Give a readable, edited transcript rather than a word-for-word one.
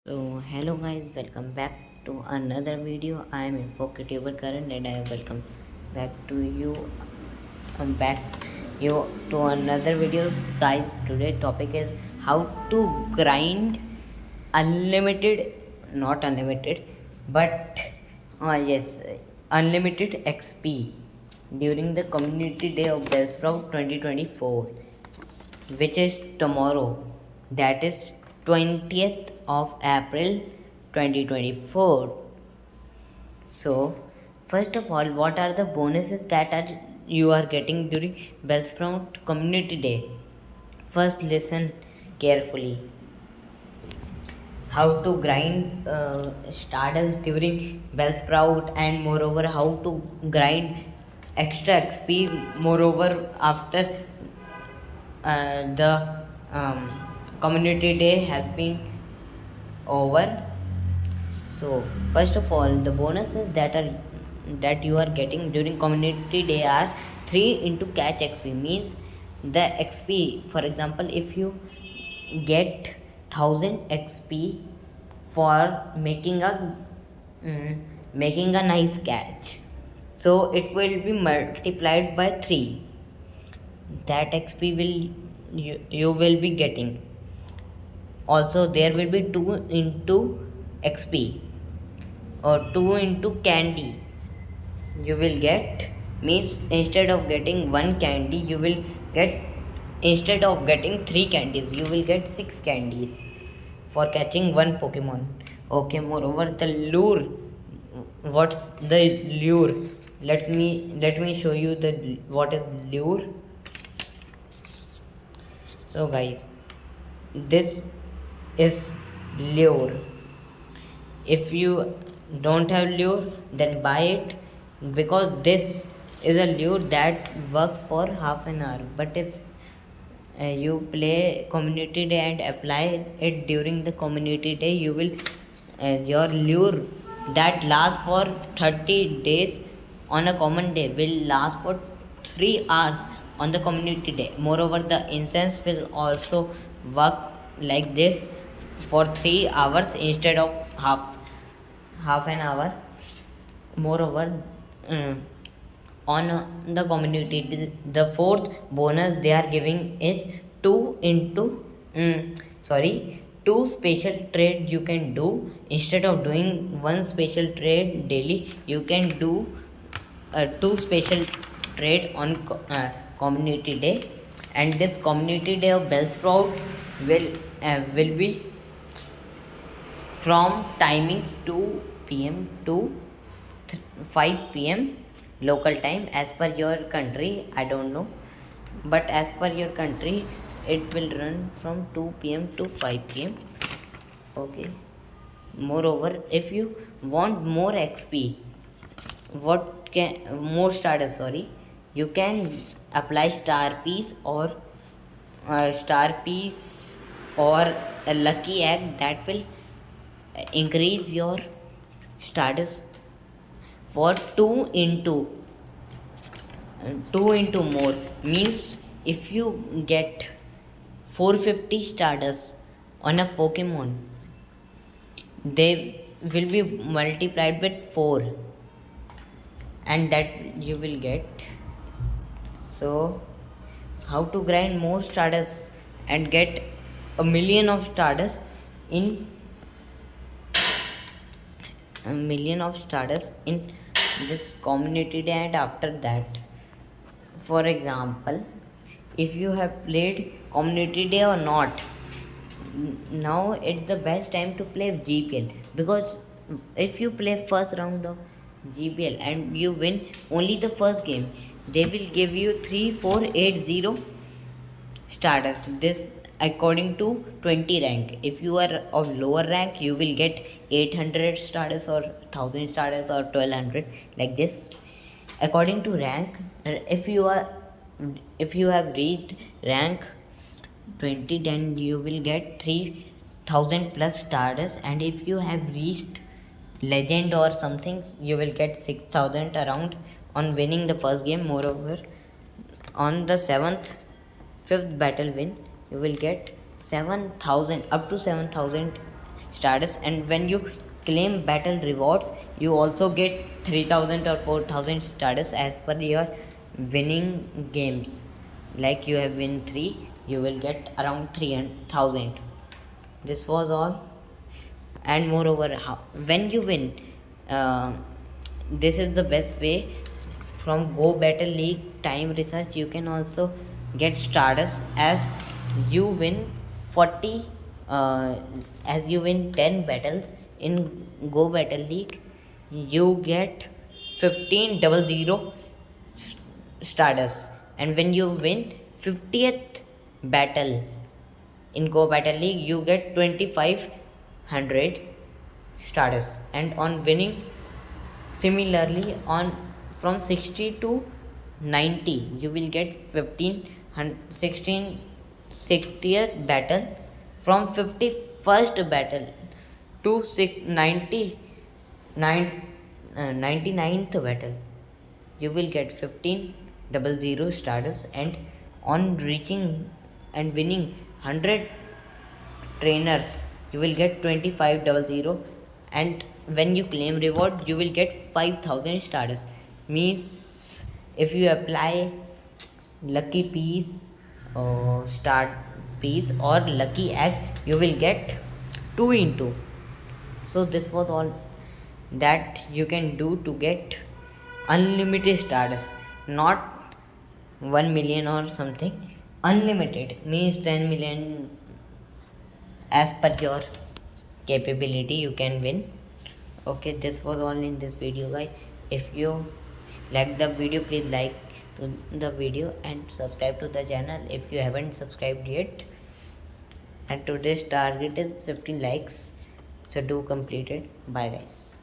So hello guys, welcome back to another video. I am InfoKtuber Karan and I welcome back to you. I'm back you to another videos, guys. Today topic is how to grind unlimited, not unlimited, but yes, unlimited XP during the Community Day of Bellsprout 2024, which is tomorrow, that is 20th of April 2024. So first of all, what are the bonuses that are you are getting during Bellsprout Community Day? First, listen carefully. How to grind Stardust during Bellsprout, and moreover how to grind extra XP, moreover after the community day has been over. So first of all, the bonuses that you are getting during community day are 3 into catch XP. Means the XP, for example, if you get 1000 XP for making a nice catch, so it will be multiplied by 3. That XP you will be getting. Also there will be 2 into XP or 2 into candy you will get. Means instead of getting 1 candy, you will get, instead of getting 3 candies, you will get 6 candies for catching 1 Pokemon. Okay, moreover the lure. What's the lure? Let me show you the what is lure. So guys, this is lure. If you don't have lure, then buy it, because this is a lure that works for half an hour. But if you play community day and apply it during the community day, you will your lure that lasts for 30 days on a common day will last for 3 hours on the community day. Moreover, the incense will also work like this for 3 hours instead of half an hour. Moreover, on the community, the fourth bonus they are giving is 2 into sorry 2 special trade you can do. Instead of doing 1 special trade daily, you can do 2 special trade on community day. And this community day of Bellsprout will be from timings 2 p.m. to 5 p.m. local time. As per your country, I don't know, but as per your country it will run from 2 p.m. to 5 p.m. Okay, moreover, if you want more XP, what can more stardust, sorry, you can apply star piece or a lucky egg that will increase your status for 2 into more. Means if you get 450 stardust on a Pokemon, they will be multiplied with 4, and that you will get. So how to grind more stardust and get a million of stardust in this community day. And after that, for example, if you have played community day or not, now it's the best time to play GPL, because if you play first round of GPL and you win only the first game, they will give you 3480 stardust. This according to 20 rank. If you are of lower rank, you will get 800 stardust or 1000 stardust or 1200, like this according to rank. If you have reached rank 20, then you will get 3000 plus stardust. And if you have reached legend or something, you will get 6000 around on winning the first game. Moreover, on the 5th battle win, you will get 7000 up to 7000 stardust. And when you claim battle rewards, you also get 3000 or 4000 stardust as per your winning games. Like you have win 3, you will get around 3000. This was all. And moreover, when you win, uh, this is the best way. From Go Battle League time research, you can also get stardust as you win 40, as you win 10 battles in Go Battle League, you get 1500 stardust. And when you win 50th battle in Go Battle League, you get 2500 stardust. And on winning, similarly, on from 60 to 90, you will get 16 60th battle. From 51st battle to 99th battle, you will get 1500 stardust. And on reaching and winning 100 trainers, you will get 2500. And when you claim reward, you will get 5000 stardust. Means if you apply lucky piece or start piece or lucky egg, you will get 2 into. So this was all that you can do to get unlimited stardust. Not 1 million or something. Unlimited means 10 million. As per your capability, you can win. Okay, this was all in this video, guys. If you like the video, please like the video and subscribe to the channel if you haven't subscribed yet. And today's target is 15 likes, so do complete it. Bye, guys.